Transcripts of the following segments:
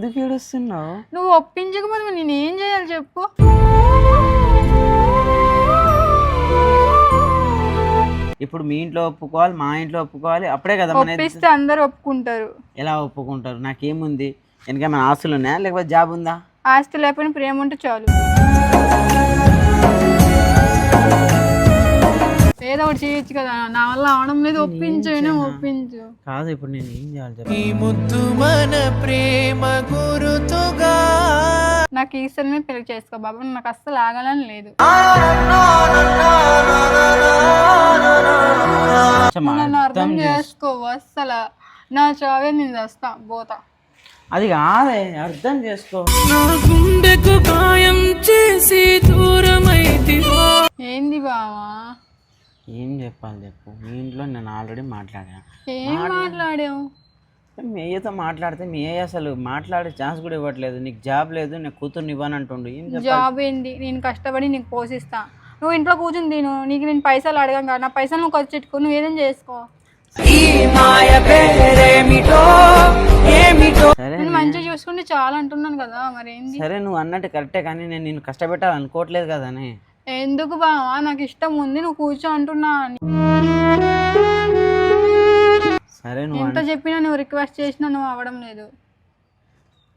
ఎందుకు ఏడుస్తున్నావు? నువ్వు ఒప్పించకపోతే నేను ఏం చేయాలి చెప్పు? ఇప్పుడు మీ ఇంట్లో ఒప్పుకోవాలి, మా ఇంట్లో ఒప్పుకోవాలి, అప్పుడే కదా ఒప్పిస్తే అందరు ఒప్పుకుంటారు. ఎలా ఒప్పుకుంటారు? నాకేముంది, వెనకేమైనా ఆస్తులు ఉన్నాయా లేకపోతే జాబ్ ఉందా? ఆస్తి లేకపోయినా ప్రేమ ఉంటే చాలు. ఏదో ఒకటి చేయొచ్చు కదా, నా వల్ల అవడం లేదు, ఒప్పించు ఒప్పించు. కాదు ఇప్పుడు నేను ఏం చేయాలి చెప్పు? ఈ ముద్దు మన ప్రేమ గురుతుగా నాకు ఈశ్వరమే పెళ్లి చేసుకో బాబా, నాకు అస్సలు ఆగాలని లేదు. నన్ను అర్థం చేసుకో, అస్సలు నా చావే నేను చేస్తా పోతా. అది కాదే, అర్థం చేసుకో. నా గుండెకు గాయం చేసి దూరమైతివా. ఏంది బావా? ఏం చెప్పాలి చెప్పు? మీ ఇంట్లో నేను ఆల్రెడీ మాట్లాడాను. ఏం మాట్లాడావు? మీ అయ్యతో మాట్లాడితే మీ అయ్య అసలు మాట్లాడే ఛాన్స్ కూడా ఇవ్వట్లేదు. నీకు జాబ్ లేదు, నేను కూతుర్ని ఇవ్వనంటుండు. ఏం జాబ్ ఏంటి? నేను కష్టపడి నీకు పోషిస్తా, నువ్వు ఇంట్లో కూర్చుని తిను. నీకు నేను పైసలు అడగం కదా, నా పైసలు నువ్వు ఖర్చు పెట్టుకో, నువ్వు ఏదైనా చేసుకో. నేను మంచిగా చూసుకుంటే చాలా అంటున్నాను కదా, మరి ఏంది? సరే నువ్వు అన్నట్టు కరెక్టే, కానీ నేను నిన్ను కష్టపెట్టాలి అనుకోవట్లేదు కదనే. ఎందుకు బావా? నాకు ఇష్టం ఉంది, నువ్వు కూర్చో అంటున్నా. సరే నువ్వు ఎంత చెప్పినా నువ్వు రిక్వెస్ట్ చేసినా నువ్వు అవ్వడం లేదు.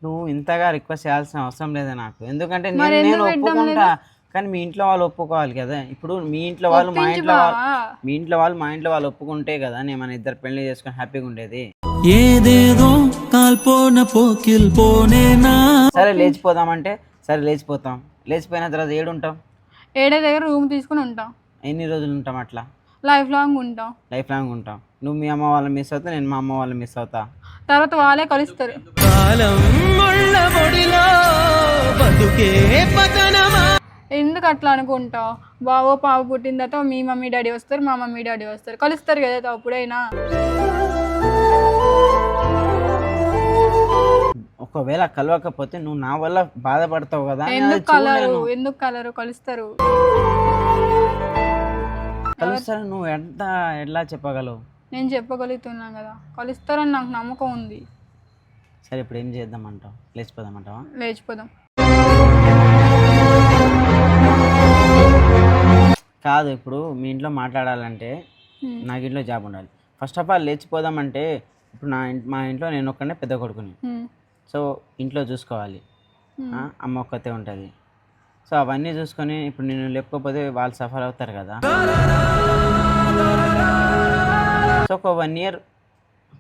నువ్వు ఇంతగా రిక్వెస్ట్ చేయాల్సిన అవసరం లేదు నాకు, ఎందుకంటే నేను ఒప్పుకుంటా, కానీ మీ ఇంట్లో వాళ్ళు ఒప్పుకోవాలి కదా. ఇప్పుడు మీ ఇంట్లో వాళ్ళు మా ఇంట్లో మీ ఇంట్లో వాళ్ళు మా ఇంట్లో వాళ్ళు ఒప్పుకుంటే కదా నేను మన ఇద్దరు పెళ్లి చేసుకొని హ్యాపీగా ఉండేది. ఏదేదో కాల్పోన పోకిల్ పోనేనా. సరే లేచిపోదామంటే సరే లేచిపోతాం, లేచిపోయిన తర్వాత ఏడుంటాం? ఏడే దగ్గర రూమ్ తీసుకుని ఉంటాం. ఎన్ని రోజులు ఉంటాం అట్లా? లైఫ్ లాంగ్ ఉంటాం. లైఫ్ లాంగ్ ఉంటాం. నువ్వు మీ అమ్మ వాళ్ళని మిస్ అవుతా, నేను మా అమ్మ వాళ్ళని మిస్ అవుతా. తర్వాత వాళ్ళే కలుస్తారు. ఎందుకు అట్లా అనుకుంటావు? బావో పాప పుట్టిన తర్వాత మీ మమ్మీ డాడీ వస్తారు, మా మమ్మీ డాడీ వస్తారు, కలుస్తారు కదా అప్పుడైనా. ఒకవేళ కలవకపోతే నువ్వు నా వల్ల బాధపడతావు కదా. ఎందుకు కలరు? ఎందుకు కలరు? కలుస్తారు. కలుస్తారు. నువ్వు ఎట్లా చెప్పగలవు? నేను చెప్పగలుగుతున్నా కదా, కలుస్తారని నాకు నమ్మకం ఉంది. సరే ఇప్పుడు ఏం చేద్దామంటావు? లేచిపోదామంటావా? లేచిపోదాం. కాదు, ఇప్పుడు మీ ఇంట్లో మాట్లాడాలంటే నాకు ఇంట్లో జాబ్ ఉండాలి. ఫస్ట్ ఆఫ్ ఆల్ లేచిపోదామంటే ఇప్పుడు మా ఇంట్లో నేను ఒక్కనే పెద్ద కొడుకుని, సో ఇంట్లో చూసుకోవాలి, అమ్మ ఒక్కతే ఉంటుంది. సో అవన్నీ చూసుకొని ఇప్పుడు నేను లేకపోతే వాళ్ళు సఫర్ అవుతారు కదా. సో ఒక 1 year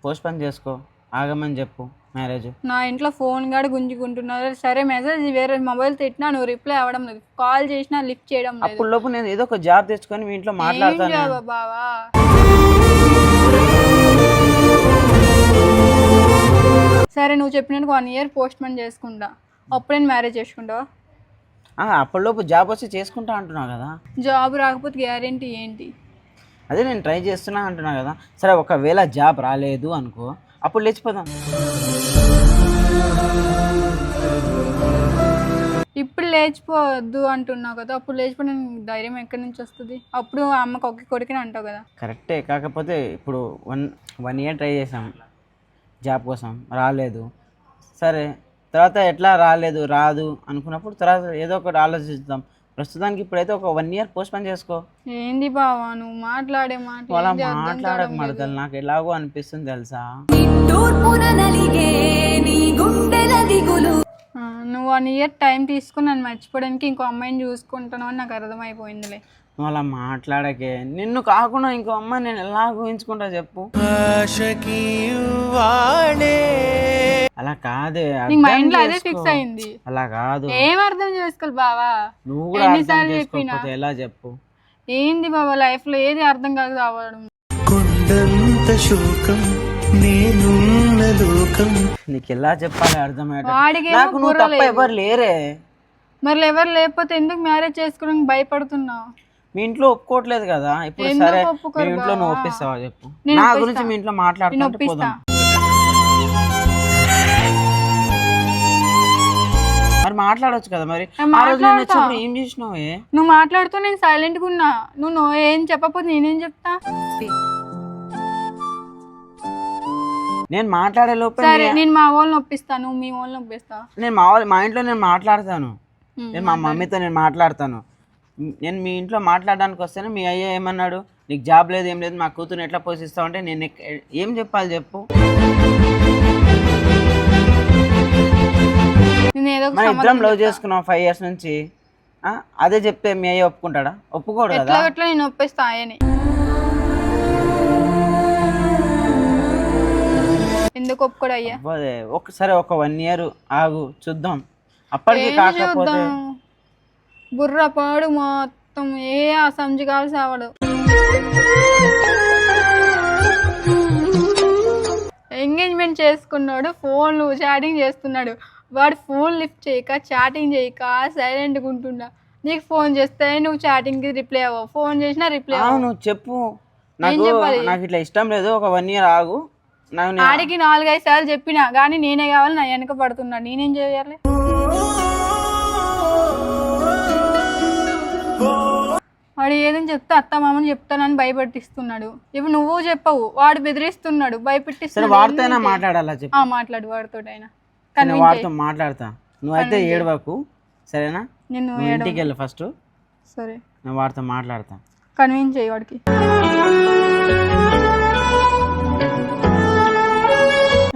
పోస్ట్పోన్ చేసుకో, ఆగమని చెప్పు మ్యారేజ్. నా ఇంట్లో ఫోన్ గాడు గుంజుకుంటున్నారు. సరే మెసేజ్ వేరే మొబైల్ తిట్టినా నువ్వు రిప్లై అవ్వడం లేదు, కాల్ చేసినా లిఫ్ట్ చేయడం లేదు. అప్పుడు లోపు నేను ఏదో ఒక జాబ్ తెచ్చుకొని మీ ఇంట్లో మాట్లాడతాను. బావా సరే నువ్వు చెప్పినట్టు 1 year పోస్ట్పోన్ చేసుకుంటా, అప్పుడు నేను మ్యారేజ్ చేసుకుంటావా? అప్పటిలోపు జాబ్ వచ్చి చేసుకుంటా అంటున్నా కదా. జాబ్ రాకపోతే గ్యారెంటీ ఏంటి? అదే నేను ట్రై చేస్తున్నా అంటున్నా కదా. సరే ఒకవేళ జాబ్ రాలేదు అనుకో, అప్పుడు లేచిపోదాం. ఇప్పుడు లేచిపోవద్దు అంటున్నావు కదా, అప్పుడు లేచిపోయిన ధైర్యం ఎక్కడి నుంచి వస్తుంది? అప్పుడు అమ్మకి ఒక్క కొడుకుని అంటావు కదా. కరెక్టే, కాకపోతే ఇప్పుడు 1 year ట్రై చేసాం జాబ్ కోసం, రాలేదు. సరే తర్వాత ఎట్లా రాదు అనుకున్నప్పుడు తర్వాత ఏదో ఒకటి ఆలోచిద్దాం. ప్రస్తుతానికి ఇప్పుడైతే ఒక 1 year పోస్ట్పోన్ చేసుకో. ఏంది బావా నువ్వు మాట్లాడే మాట్లాడకూడదు, నాకు ఎలాగో అనిపిస్తుంది తెలుసా. నువ్వు 1 year టైం తీసుకుని నన్ను మర్చిపోవడానికి ఇంకో అమ్మాయిని చూసుకుంటాను అని నాకు అర్థమైపోయిందిలే. నువ్వు అలా మాట్లాడకే, నిన్ను కాకుండా ఇంకో అమ్మాయి నేను ఎలా ఊహించుకుంటా చెప్పు? అలా కాదే, మైండ్ లో అదే ఫిక్స్ అయింది. అలా కాదు, ఏం అర్థం చేసుకోవాలి బావా? నువ్వు కూడా అర్థం చేసుకోకపోతే ఎలా చెప్పు? ఏంది బాబా లైఫ్ లో ఏది అర్థం కాదు రావడం. కొండంత శోకం నేనున్న లోకం. నీకు ఎలా చెప్పాలి అర్థమయ్యేటట్టు? వాడికి నాకు నువ్వు తప్ప ఎవరు లేరే. మరి ఎవరు లేకపోతే ఎందుకు మ్యారేజ్ చేసుకోవడానికి భయపడుతున్నావు? మీ ఇంట్లో ఒప్పుకోవట్లేదు కదా ఇప్పుడు. సరే మీ ఇంట్లో నువ్వు ఒప్పిస్తావా చెప్పు? నా గురించి మీ ఇంట్లో మాట్లాడుతుంటే పోదాం. మరి మాట్లాడొచ్చు కదా. మరి ఆ రోజు నేను వచ్చినప్పుడు ఏం చేసినావు? నువ్వు మాట్లాడుతూ నేను సైలెంట్ గా ఉన్నా. నువ్వు ఏం చెప్పకపోతే నేనేం చెప్తా? నేను మాట్లాడే లోపే సరే నేను మా వాళ్ళని ఒప్పిస్తాను, మీ వాళ్ళని ఒప్పిస్తా. నేను మా ఇంట్లో నేను మాట్లాడతాను, నేను మా మమ్మీతో నేను మాట్లాడతాను. నేను మీ ఇంట్లో మాట్లాడడానికి వస్తేనే మీ అయ్య ఏమన్నాడు, నీకు జాబ్ లేదు ఏం లేదు, మా కూతురు ఎట్లా పోషిస్తావు అంటే నేను ఏం చెప్పాలి చెప్పు? నేను ఏదో ఒక మన ఇద్దరం లవ్ చేసుకున్నాం 5 years నుంచి, అదే చెప్తే మీ అయ్య ఒప్పుకుంటాడా? ఒప్పుకోడు కదా. ఎట్లా నేను ఒప్పిస్తా ఆయనే. ఎందుకు ఒప్పుకోడు అయ్యా? ఒకసారి ఒక 1 year ఆగు చూద్దాం, అప్పటికి కాకపోతే బుర్ర పాడు మొత్తం ఏ ఆ సంజు కాల్సి అవడు. ఎంగేజ్మెంట్ చేసుకున్నాడు, ఫోన్లు చాటింగ్ చేస్తున్నాడు, వాడు ఫోన్ లిఫ్ట్ చేయక చాటింగ్ చేయక సైలెంట్గా ఉంటున్నా. నీకు ఫోన్ చేస్తే నువ్వు చాటింగ్కి రిప్లై అవ్వవు, ఫోన్ చేసినా రిప్లై అవ్వవు. నువ్వు చెప్పు, నాకు ఇట్లా ఇష్టం లేదు, ఒక 1 year ఆగు. ఆడికి 4-5 సార్లు చెప్పినా కానీ నేనే కావాలి, నా వెనక పడుతున్నా, నేనేం చేయాలి? వాడు ఏదని చెప్తే అత్త మామని చెప్తానని భయపెట్టిస్తున్నాడు. ఇప్పుడు నువ్వు చెప్పవు, వాడు బెదిరిస్తున్నాడు, భయపెట్టిస్తున్నాడు. వాడితోనే మాట్లాడాలా చెప్పు? మాట్లాడు వాడితోటైనా. వాడితో మాట్లాడతా, నువ్వైతే ఏడవకు సరేనా? నేను ఇంటికి వెళ్ళు ఫస్ట్, సరే నేను వాడితో మాట్లాడతా. కన్విన్స్ చేయి వాడికి.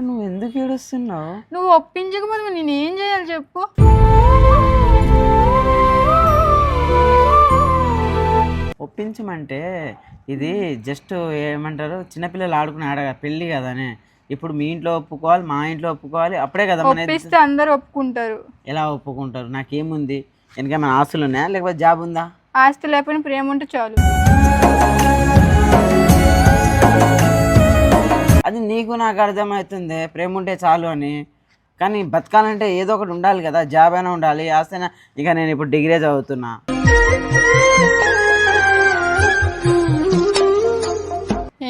నువ్వు ఎందుకు ఏడుస్తున్నావు? నువ్వు ఒప్పించకపోతే నేను ఏం చేయాలి చెప్పు? ఒప్పించమంటే ఇది జస్ట్ ఏమంటారు, చిన్నపిల్లలు ఆడుకునే ఆడ పెళ్ళి కదనే. ఇప్పుడు మీ ఇంట్లో ఒప్పుకోవాలి, మా ఇంట్లో ఒప్పుకోవాలి, అప్పుడే కదా ఒప్పిస్తే అందరు ఒప్పుకుంటారు. ఎలా ఒప్పుకుంటారు? నాకేముంది, వెనకేమైనా ఆస్తులు ఉన్నాయా లేకపోతే జాబ్ ఉందా? ఆస్తి లేకపోయినా ప్రేమ ఉంటే చాలు. అది నీకు నాకు అర్థమవుతుంది, ప్రేమ ఉంటే చాలు అని. కానీ బతకాలంటే ఏదో ఒకటి ఉండాలి కదా, జాబ్ అయినా ఉండాలి, ఆస్తైనా. ఇక నేను ఇప్పుడు డిగ్రీ చదువుతున్నా.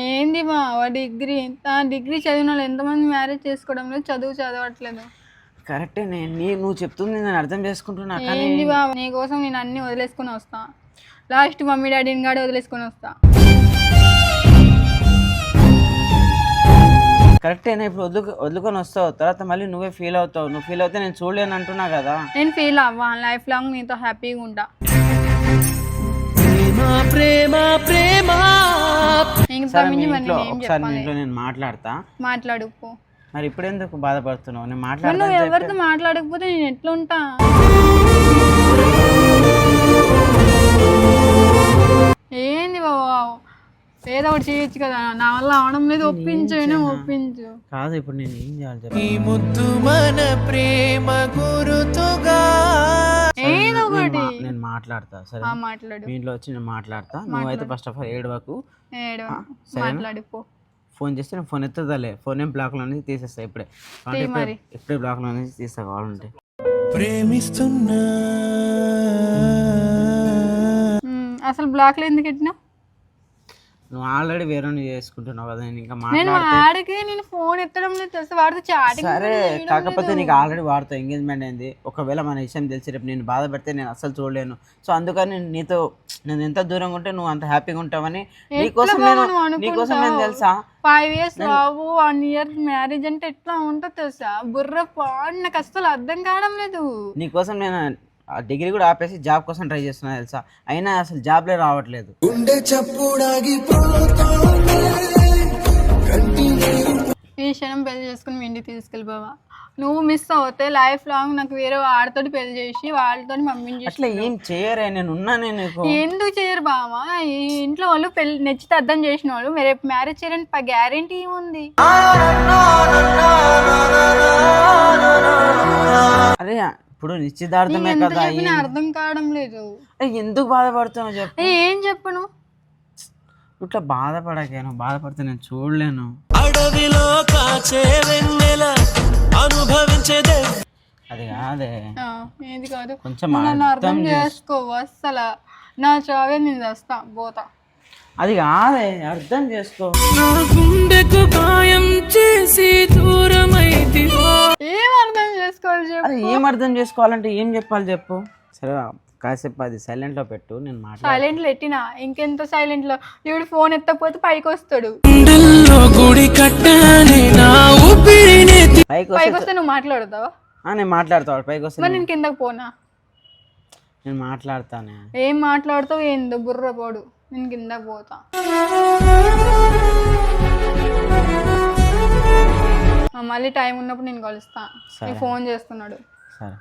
ఏంది మా డిగ్రీ చదివిన వాళ్ళు ఎంతమంది మ్యారేజ్ చేసుకోవడం లేదు, చదవట్లేదు. కరెక్టే, నువ్వు చెప్తుంది నేను అర్థం చేసుకుంటున్నా. ఏంది బాబా, నీ కోసం నేను అన్ని వదిలేసుకొని వస్తా, లాస్ట్ మమ్మీ డాడీని కూడా వదిలేసుకొని వస్తా. కరెక్టేనా? ఇప్పుడు వదులుకొని వస్తావు, తర్వాత మళ్ళీ నువ్వే ఫీల్ అవుతావు. నువ్వు ఫీల్ అవుతే నేను చూడలేను అంటున్నా కదా. నేను ఫీల్ అవ్వా, లైఫ్ లాంగ్ నీతో హ్యాపీగా ఉంటా. ఒకసారి ఇంట్లో నేను మాట్లాడు. మరి ఇప్పుడు ఎందుకు బాధపడుతున్నావు? నేను మాట్లాడు. నువ్వు ఎవరితో మాట్లాడకపోతే నేను ఎట్లా ఉంటా? ఏంది బాబా, ఏదో ఒకటి చేయొచ్చు కదా, నా వల్ల అవడం లేదు, ఒప్పించు. కాదు, ఇప్పుడు నేను ఏం చేయాలి చెప్పు? ఏదో ఒకటి నేను మాట్లాడతా, సరే? మాట్లాడు. మీ ఇంట్లో వచ్చి నేను మాట్లాడతా. నువ్వైతే ఫస్ట్ ఆఫ్ ఆల్ ఏడవకు, మాట్లాడిపో. ఫోన్ చేస్తే నేను ఫోన్ ఎత్తదాలే, ఫోన్ ఏం బ్లాక్ లో అనేది తీసేస్తా ఇప్పుడే. ఇప్పుడే బ్లాక్ లో అనేది తీస్తా కావాలంటే. ప్రేమిస్తున్నా అసలు బ్లాక్ లో ఎందుకు పెట్టినా? నువ్వు ఆల్రెడీ వేరే చేసుకుంటున్నావు కదా, నేను ఇంకా నేను ఫోన్ ఎత్తడం లేదు తెలుసు, వాడితో చాటింగ్. సరే, కాకపోతే నీకు ఆల్రెడీ వాడితో ఎంగేజ్మెంట్ అయింది. ఒకవేళ మన విషయం తెలిసి రేపు నేను బాధ పెడితే నేను అసలు చూడలేను. సో అందుకని నేను ఎంత దూరంగా ఉంటే నువ్వు అంత హ్యాపీగా ఉంటావని నీకోసం నేను తెలుసా 5 years బాబు, 1 year మ్యారేజ్ అంటే ఎట్లా ఉంటుందో తెలుసా? బుర్ర పాడు, నాకు అసలు అర్థం కావడం లేదు. నీకోసం నేను డిగ్రీ కూడా ఆపేసి జాబ్ కోసం ట్రై చేస్తున్నా తెలుసా, అయినా అసలు జాబ్లే రావట్లేదు. ఈ క్షణం పెళ్లి చేసుకుని మీ ఇంటికి తీసుకెళ్ళి బావా. నువ్వు మిస్ అవుతే లైఫ్ లాంగ్ నాకు వేరే వాడితోటి పెళ్లి చేసి వాళ్ళతో మమ్మీని అట్లా ఏం చేయరే, నేను ఉన్నానే. ఎందుకు చేయరు బావా? ఈ ఇంట్లో వాళ్ళు పెళ్లి నచ్చితే అర్థం చేసిన వాళ్ళు రేపు మ్యారేజ్ చేయడానికి గ్యారెంటీ ఏముంది? అరే ఇప్పుడు నిశ్చితార్థమే కదా, అర్థం కావడం లేదు. ఎందుకు బాధపడుతున్నావు చెప్పు? ఏం చెప్పను? ఇట్లా బాధపడకే, నువ్వు బాధపడితే నేను చూడలేను. అడవిలో కాచే వెన్నెల అనుభవించేదే అది కాదే, ఏది కాదు, కొంచెం అర్థం చేసుకో. అస్సలు నా చావే నేను చేస్తా పోతా. అది కాదే, అర్థం చేసుకో. నా గుండెకు గాయం చేసి దూరమైతివా. ఏం అర్థం చేసుకోవాలి చెప్పు? అరే ఏం అర్థం చేసుకోవాలంటే ఏం చెప్పాలి చెప్పు? సరే కాసేపు అది సైలెంట్లో పెట్టు, నేను మాట్లాడ. సైలెంట్లో పెట్టినా ఇంకెంత సైలెంట్లో, ఇప్పుడు ఫోన్ ఎత్తకపోతే పైకి వస్తాడు. గుండెల్లో గుడి కట్టానే నా ఊపిరిని పైకి పైకి వస్తే వస్తే నువ్వు మాట్లాడతావా? నేను మాట్లాడతాను. పైకి వస్తే మరి నేను కిందకి పోనా? నేను మాట్లాడతానే. ఏం మాట్లాడుతావు ఏందో బుర్ర పోడు, నేను కిందకి పోతా. మళ్ళీ టైం ఉన్నప్పుడు నేను కలుస్తా. సరే. ఫోన్ చేస్తున్నాడు. సరే.